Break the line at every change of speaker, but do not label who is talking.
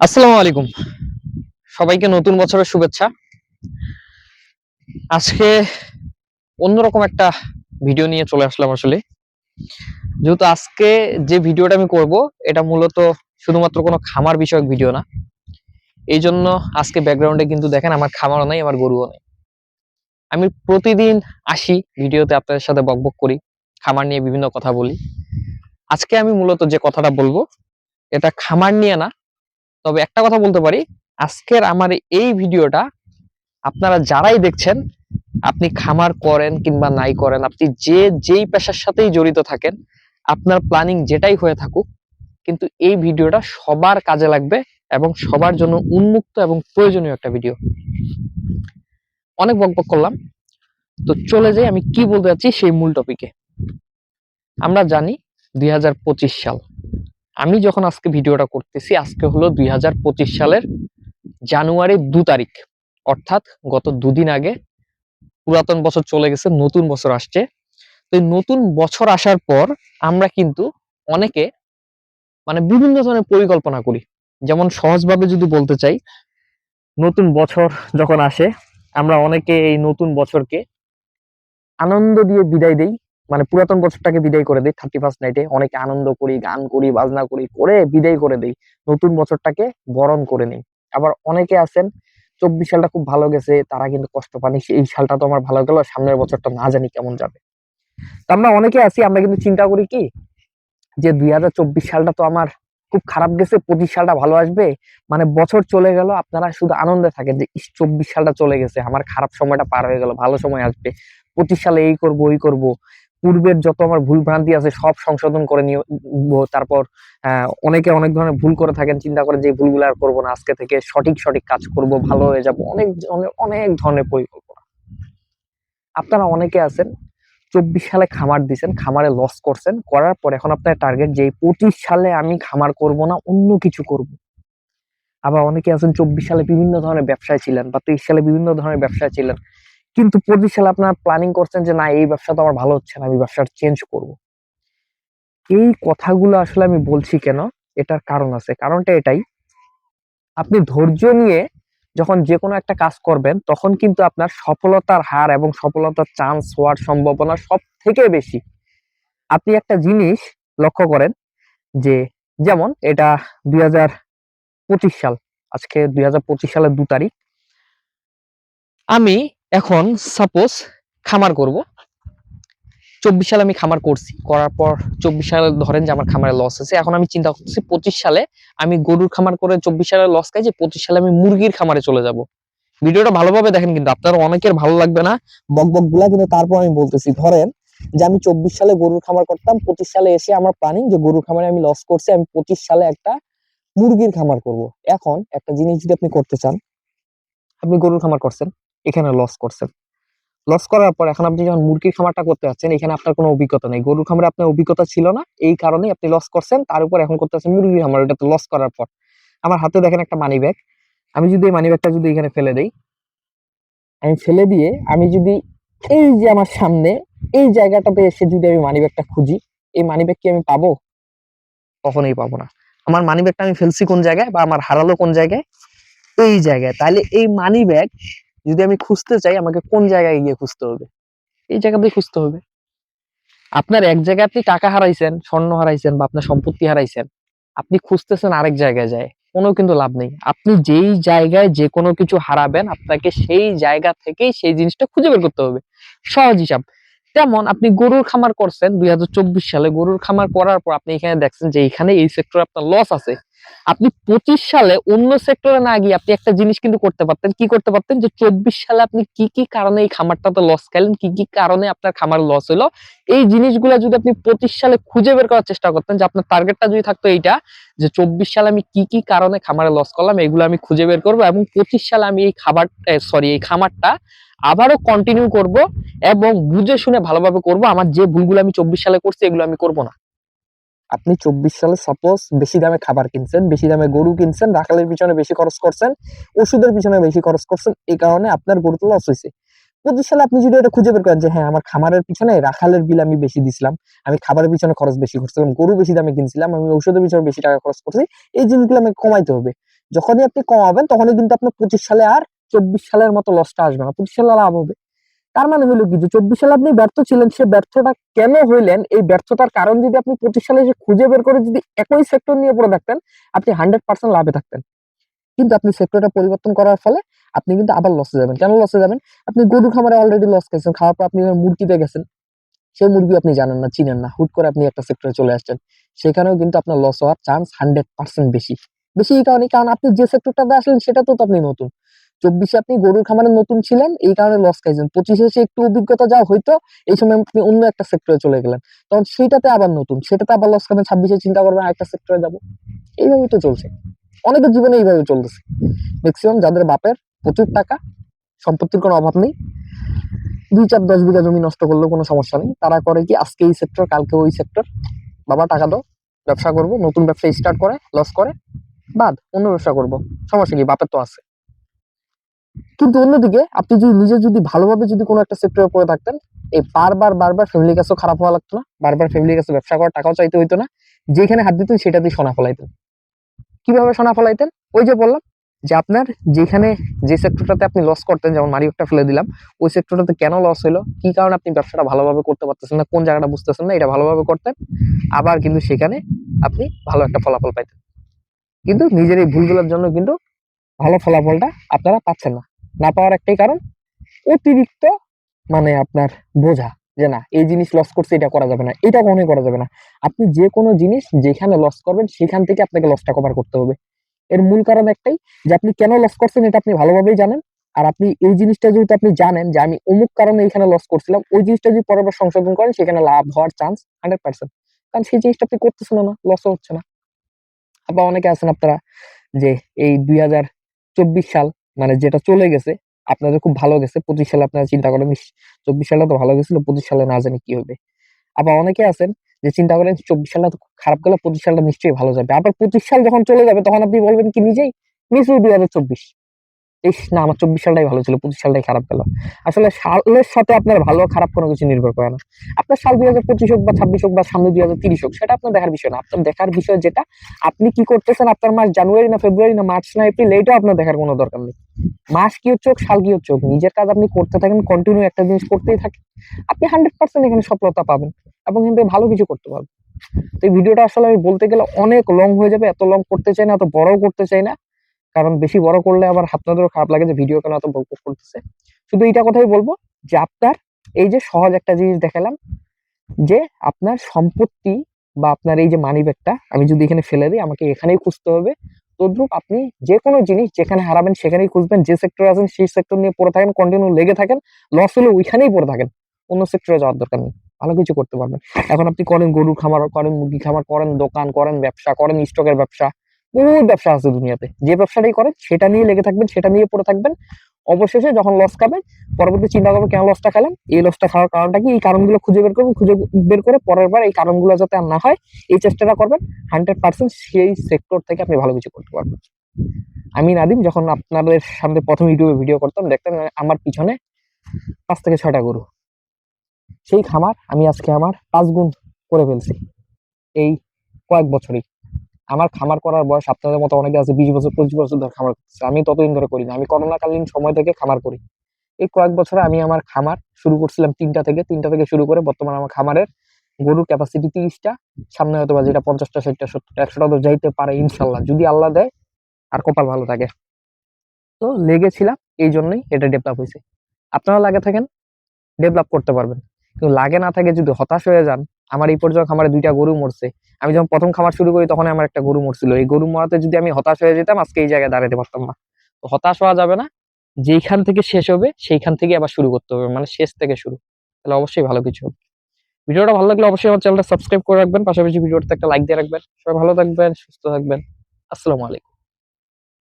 আসসালামু আলাইকুম, সবাইকে নতুন বছরের শুভেচ্ছা। আজকে অন্যরকম একটা ভিডিও নিয়ে চলে আসলাম। আসলে যেহেতু আজকে যে ভিডিওটা আমি করব এটা মূলত শুধুমাত্র কোনো খামার বিষয়ক ভিডিও না, এই জন্য আজকে ব্যাকগ্রাউন্ডে কিন্তু দেখেন আমার খামারও নাই, আমার গরুও নেই। আমি প্রতিদিন আসি ভিডিওতে আপনাদের সাথে বকবক করি, খামার নিয়ে বিভিন্ন কথা বলি। আজকে আমি মূলত যে কথাটা বলবো এটা খামার নিয়ে না, তবে একটা কথা বলতে পারি, আজকের আমার এই ভিডিওটা আপনারা যারাই দেখছেন, আপনি খামার করেন কিংবা নাই করেন, আপনি যেই পেশার সাথেই জড়িত থাকেন, আপনার প্ল্যানিং যেটাই হয়ে থাকুক, কিন্তু এই ভিডিওটা সবার কাজে লাগবে এবং সবার জন্য উন্মুক্ত এবং প্রয়োজনীয় একটা ভিডিও। অনেক বকবক করলাম, তো চলে যাই আমি কি বলতে যাচ্ছি সেই মূল টপিকে। আমরা জানি 2025 সাল, আমি যখন আজকে ভিডিওটা করতেছি আজকে হলো 2025 সালের জানুয়ারি 2 তারিখ, অর্থাৎ গত দুদিন আগে পুরাতন বছর চলে গেছে, নতুন বছর আসছে। তো এই নতুন বছর আসার পর আমরা কিন্তু অনেকে বিভিন্ন ধরনের পরিকল্পনা করি। যেমন সহজভাবে যদি বলতে চাই, নতুন বছর যখন আসে আমরা অনেকে এই নতুন বছরকে আনন্দ দিয়ে বিদায় দেই, পুরাতন বছরটাকে বিদায় করে দেই। 31 নাইটে অনেকে আনন্দ করি, গান করি, বাজনা করি, করে বিদায় করে দেই, নতুন বছরটাকে বরণ করে নেই। আবার অনেকে আছেন 24 সালটা খুব ভালো গেছে, তারা কিন্তু কষ্ট পানি, এই সালটা তো আমার ভালো গেল, সামনের বছরটা না জানি কেমন যাবে। তা আমরা অনেকে আছি, আমরা কিন্তু চিন্তা করি কি, যে 2024 সালটা তো আমার খুব খারাপ গেছে, 25 সালটা ভালো আসবে। বছর চলে গেল, আপনারা শুধু আনন্দে থাকেন যে 24 সালটা চলে গেছে, আমার খারাপ সময়টা পার হয়ে গেল, ভালো সময় আসবে, 25 সালে এই করব ওই করব, পূর্বের যত আমার ভুল ভ্রান্তি আছে সব সংশোধন করে নিয়ে তারপর অনেকে অনেক ধরনের ভুল করে থাকেন, চিন্তা করেন যে এই ভুলগুলো আর করবো না, আজকে থেকে সঠিক সঠিক কাজ করব, ভালো হয়ে যাব, অনেক অনেক অনেক ধরনের পরিকল্পনা। আপনারা অনেকে আছেন 24 সালে খামার দিছেন, খামারে লস করছেন, করার পর এখন আপনার টার্গেট যে 25 সালে আমি খামার করব না, অন্য কিছু করব। আবার অনেকে আছেন 24 সালে বিভিন্ন ধরনের ব্যবসায় ছিলেন বা 23 সালে বিভিন্ন ধরনের ব্যবসায় ছিলেন, কিন্তু 25 সালে আপনারা প্ল্যানিং করছেন যে না, এই ব্যবসা তো আমার ভালো হচ্ছে না, আমি ব্যবসাটা চেঞ্জ করব। এই কথাগুলো আসলে আমি বলছি কেন, এটার কারণ আছে। কারণটা এটাই, আপনি ধৈর্য নিয়ে যখন যে কোনো একটা কাজ করবেন তখন কিন্তু আপনার সফলতার হার এবং সফলতার চান্স হওয়ার সম্ভাবনা সব থেকে বেশি। আপনি একটা জিনিস লক্ষ্য করেন যে, যেমন এটা 2025 সাল, আজকে 2025 সালের 2 তারিখ, আমি এখন সাপোজ খামার করব। 24 সালে আমি খামার করছি, করার পর 24 সালে ধরেন যে আমার খামারে লস আছে, এখন আমি চিন্তা করতেছি 25 সালে আমি গরুর খামার করে 24 সালে লস খাইছি, 25 সালে আমি মুরগির খামারে চলে যাব। ভিডিওটা ভালোভাবে দেখেন, কিন্তু আপনার অনেকের ভালো লাগবে না বক বক গুলা, কিন্তু তারপর আমি বলতেছি, ধরেন যে আমি 24 সালে গরুর খামার করতাম, 25 সালে এসে আমার প্ল্যানিং যে গরুর খামারে আমি লস করছি, আমি 25 সালে একটা মুরগির খামার করব। এখন একটা জিনিস যদি আপনি করতে চান, আপনি গরুর খামার করছেন, এখানে লস করছেন, লস করার পর এখন আপনি যখন মুরগির খামারটা করতে যাচ্ছেন, এখানে আপনার কোনো অভিজ্ঞতা নেই, গরুর খামারে আপনার অভিজ্ঞতা ছিল না, এই কারণেই আপনি লস করছেন। তার উপর এখন করতে যাচ্ছেন মুরগির খামার, এটা তো লস করার পর। আমার হাতে দেখেন একটা মানি ব্যাগ, আমি যদি এই মানি ব্যাগটা যদি এখানে ফেলে দেই, আমি ফেলে দিয়ে আমি যদি এই যে আমার সামনে এই জায়গাটাতে এসে যদি আমি মানি ব্যাগটা খুঁজি, এই মানি ব্যাগ কি আমি পাবো? কখনোই পাবো না। আমার মানি ব্যাগটা আমি ফেলছি কোন জায়গায়, বা আমার হারালো কোন জায়গায়? এই জায়গায়। তাহলে এই মানি ব্যাগ যদি আমি খুঁজতে চাই, আমাকে কোন জায়গায় গিয়ে খুঁজতে হবে? এই জায়গাতেই খুঁজতে হবে। আপনার এক জায়গায় আপনি টাকা হারাইছেন, স্বর্ণ হারাইছেন, বা আপনার সম্পত্তি হারাইছেন, আপনি খুঁজতেছেন আরেক জায়গায় যায়, কোনো কিন্তু লাভ নেই। আপনি যেই জায়গায় যে কোনো কিছু হারাবেন, আপনাকে সেই জায়গা থেকেই সেই জিনিসটা খুঁজে বের করতে হবে। সহজ হিসাব। তেমন আপনি গরুর খামার করছেন 2024 সালে, গরুর খামার করার পর আপনি এখানে দেখছেন যে এখানে এই সেক্টরে আপনার লস আছে, আপনি 25 সালে অন্য সেক্টরে না গিয়ে আপনি একটা জিনিস কিন্তু করতে পারতেন। কি করতে পারতেন? যে 24 সালে আপনি কি কি কারণে এই খামারটাতে লস খাইলেন, কি কি কারণে আপনার খামার লস হলো, এই জিনিসগুলো যদি আপনি 25 সালে খুঁজে বের করার চেষ্টা করতেন, যে আপনার টার্গেটটা যদি থাকতো এইটা, যে 24 সালে আমি কি কি কারণে খামারে লস করলাম, এগুলো আমি খুঁজে বের করবো, এবং 25 সালে আমি এই খামারটা আবারও কন্টিনিউ করব, এবং বুঝে শুনে ভালোভাবে করব। আমার যে ভুলগুলো আমি 24 সালে করছি এগুলো আমি করব না। আপনি 24 সালে সাপোজ বেশি দামে খাবার কিনছেন, বেশি দামে গরু কিনছেন, রাখালের পিছনে বেশি খরচ করছেন, ওষুধের পিছনে বেশি খরচ করছেন, এই কারণে আপনার গরুতে লস হয়েছে। 25 সালে আপনি যদি এটা খুঁজে বের করেন যে হ্যাঁ, আমার খামারের পিছনে রাখালের বিল আমি বেশি দিছিলাম, আমি খাবারের পিছনে খরচ বেশি করছিলাম, গরু বেশি দামে কিনছিলাম, আমি ঔষধের পিছনে বেশি টাকা খরচ করছি, এই জিনিসগুলো আমাকে কমাইতে হবে। যখনই আপনি কমাবেন তখনই কিন্তু আপনার 25 সালে আর 24 সালের মতো লসটা আসবে না, 25 সালে লাভ হবে। তার মানে হলো কি যে 24 সালে আপনি ব্যর্থ ছিলেন, সে ব্যর্থটা কেন হইলেন, এই ব্যর্থতার কারণ যদি আপনি 25 সালে এসে খুঁজে বের করে যদি একই সেক্টর নিয়ে পড়ে থাকতেন, আপনি 100% লাভে থাকতেন। কিন্তু আপনি সেক্টরটা পরিবর্তন করার ফলে আপনি কিন্তু আবার লসে যাবেন। কেন লসে যাবেন? আপনি গরু খামারে অলরেডি লস খাইছেন, খাওয়ার পর আপনি মুরগিতে গেছেন, সেই মুরগি আপনি জানেন না, চিনেন না, হুট করে আপনি একটা সেক্টরে চলে আসছেন, সেখানেও কিন্তু আপনার লস হওয়ার চান্স 100% বেশি। বেশি এই কারণে, কারণ আপনি যে সেক্টরটাতে আসলেন সেটা তো আপনি নতুন। 24-এ আপনি গরুর খামারে নতুন ছিলেন, এই কারণে লস খাইছেন। 25-এ এসে একটু অভিজ্ঞতা যা হইতো, এই সময় আপনি অন্য একটা সেক্টরে চলে গেলেন, তখন সেইটাতে আবার নতুন, সেটাতে আবার লস খাবেন। 26-এ চিন্তা করবেন আরেকটা সেক্টরে যাবো। এইভাবেই তো চলছে, অনেকের জীবনে এইভাবে চলতেছে। ম্যাক্সিমাম যাদের বাপের প্রচুর টাকা, সম্পত্তির কোনো অভাব নেই, 2, 4, 10 বিঘা জমি নষ্ট করলেও কোনো সমস্যা নেই, তারা করে কি আজকে এই সেক্টর, কালকে ওই সেক্টর, বাবা টাকা দাও, ব্যবসা করব, নতুন ব্যবসা স্টার্ট করে লস করে, বাদ অন্য ব্যবসা করব, সমস্যা কি, বাপের তো আছে। কিন্তু অন্যদিকে আপনি যদি নিজে যদি ভালোভাবে যদি কোনো একটা সেক্টরে পড়ে থাকতেন, এই বারবার বারবার ফ্যামিলির কাছেও খারাপ হওয়া লাগতো না, বারবার ফ্যামিলির কাছে ব্যবসা করার টাকাও চাইতে হইতো না, যেখানে হাত দিতেন সেটাতেই সোনা ফলাইতেন। কিভাবে সোনা ফলাইতেন? ওই যে বললাম যে আপনার যেখানে যে সেক্টরটাতে আপনি লস করতেন, যেমন মারিওটা ফেলে দিলাম, ওই সেক্টরটাতে কেন লস হলো, কি কারণে আপনি ব্যবসাটা ভালোভাবে করতে পারতেছেন না, কোন জায়গাটা বুঝতেছেন না, এটা ভালোভাবে করতেন, আবার কিন্তু সেখানে আপনি ভালো একটা ফলাফল পাইতেন। কিন্তু নিজের এই ভুলগুলোর জন্য কিন্তু ভালো ফলাফলটা আপনারা পাচ্ছেন না। না পাওয়ার একটাই কারণ, অতিরিক্ত মানে আপনার বোঝা, যে না এই জিনিস লস করছে, এটা করা যাবে না, এটা কখনোই করা যাবে না। আপনি যে কোনো জিনিস যেখানে লস করবেন সেখান থেকে আপনাকে লসটা কভার করতে হবে। এর মূল কারণ একটাই, যে আপনি কেন লস করছেন এটা আপনি ভালোভাবেই জানেন। আর আপনি এই জিনিসটা যেহেতু আপনি জানেন যে আমি অমুক কারণে এখানে লস করছিলাম, ওই জিনিসটা যদি পরের সংশোধন করেন সেখানে লাভ হওয়ার চান্স 100%। কারণ সেই জিনিসটা আপনি করতেছেন না, লসও হচ্ছে না। আবার অনেকে আছেন আপনারা যে এই 2024 সাল মানে যেটা চলে গেছে, আপনাদের খুব ভালো গেছে, 25 সালে আপনারা চিন্তা করেন 24 সালে তো ভালো গেছিল, 25 সালে না জানি কি হবে। আবার অনেকে আছেন যে চিন্তা করেন 24 সালটা তো খুব খারাপ গেল, 25 সালটা নিশ্চয়ই ভালো যাবে। আবার 25 সাল যখন চলে যাবে তখন আপনি বলবেন কি নিজেই, নিশ্চয়ই 2024, ইস না আমার 24 সালটাই ভালো ছিল, 25 সালটাই খারাপ গেল। আসলে সালের সাথে আপনার ভালো খারাপ কোনো কিছু নির্ভর করে না। আপনার সাল 2025 হোক বা 26 হোক বা সামনে 2030 হোক, সেটা আপনার দেখার বিষয় না। আপনার দেখার বিষয় যেটা আপনি কি করতেছেন, আপনার মাস জানুয়ারি না ফেব্রুয়ারি না মার্চ না এপ্রিল, এইটাও আপনার দেখার কোনো দরকার নেই। মাস কি হচ্ছে হোক, সাল কি হচ্ছে হোক, নিজের কাজ আপনি করতে থাকেন, কন্টিনিউ একটা জিনিস করতেই থাকেন, আপনি 100% এখানে সফলতা পাবেন এবং কিন্তু ভালো কিছু করতে পারবেন। তো এই ভিডিওটা আসলে আমি বলতে গেলে অনেক লং হয়ে যাবে, এত লং করতে চাই না, এত বড়ও করতে চাই না, কারণ বেশি বড় করলে আবার আপনাদেরও খারাপ লাগে যে ভিডিও কেন এত বড় করতেছে। শুধু এইটা কথাই বলবো যে আপনার এই যে সহজ একটা জিনিস দেখালাম, যে আপনার সম্পত্তি বা আপনার এই যে মানি ব্যাগটা আমি যদি এখানে ফেলে দিই, আমাকে এখানেই খুঁজতে হবে, তদ্রুপ আপনি যে কোনো জিনিস যেখানে হারাবেন সেখানেই খুঁজবেন, যে সেক্টরে আছেন সেই সেক্টর নিয়ে পড়ে থাকেন, কন্টিনিউ লেগে থাকেন, লস হলে ওইখানেই পড়ে থাকেন, অন্য সেক্টরে যাওয়ার দরকার নেই, ভালো কিছু করতে পারবেন। এখন আপনি করেন গরু খামার, করেন মুরগি খামার, করেন দোকান, করেন ব্যবসা, করেন স্টকের ব্যবসা, বহুত ব্যবসা আছে দুনিয়াতে, যে ব্যবসাটাই করেন সেটা নিয়ে লেগে থাকবেন, সেটা নিয়ে পড়ে থাকবেন, অবশেষে যখন লস খাবেন পরবর্তী চিন্তা করবেন কেন লসটা খেলাম, এই লসটা খাওয়ার কারণটা কি, এই কারণগুলো খুঁজে বের করবেন, খুঁজে বের করে পরের বার এই কারণগুলো যাতে আর না হয় এই চেষ্টাটা করবেন, 100% সেই সেক্টর থেকে আপনি ভালো কিছু করতে পারবেন। আমি নাদিম যখন আপনাদের সামনে প্রথম ইউটিউবে ভিডিও করতাম, দেখতেন আমার পিছনে 5 থেকে 6টা গরু, সেই খামার আমি আজকে আমার 5 গুণ করে ফেলছি এই কয়েক বছরই। আমার খামার করার বয়স আপনাদের মতো অনেকে আছে 20 বছর 25 বছর ধরে খামার করতেছে, আমি ততদিন ধরে করি না, আমি করোনাকালীন সময় থেকে খামার করি। এই কয়েক বছরে আমি আমার খামার শুরু করছিলাম 3টা থেকে শুরু করে বর্তমানে আমার খামারের গরুর ক্যাপাসিটি 30টা, সামনে হয়তো বা যেটা 50টা 60টা 70টা 100টা তো যাইতে পারে ইনশাল্লাহ, যদি আল্লাহ দেয় আর কপাল ভালো থাকে। তো লেগেছিলাম, এই জন্যই এটা ডেভেলপ হয়েছে। আপনারা লাগে থাকেন, ডেভেলপ করতে পারবেন। কিন্তু লাগে না থাকে যদি হতাশ হয়ে যান, আমার এই পর্যন্ত খামারে 2টা গরু মরছে, আমি যখন প্রথম খামার শুরু করি তখন আমার একটা গরু মরছিল, এই গরু মরাতে যদি আমি হতাশ হয়ে যেতাম আজকে এই জায়গায় দাঁড়াতে পারতাম না। তো হতাশ হওয়া যাবে না, যেইখান থেকে শেষ হবে সেইখান থেকে আবার শুরু করতে হবে, মানে শেষ থেকে শুরু, তাহলে অবশ্যই ভালো কিছু হবে। ভিডিওটা ভালো লাগলে অবশ্যই আমার চ্যানেলটা সাবস্ক্রাইব করে রাখবেন, পাশাপাশি ভিডিওটাতে একটা লাইক দিয়ে রাখবেন। সবাই ভালো থাকবেন, সুস্থ থাকবেন। আসসালামু আলাইকুম।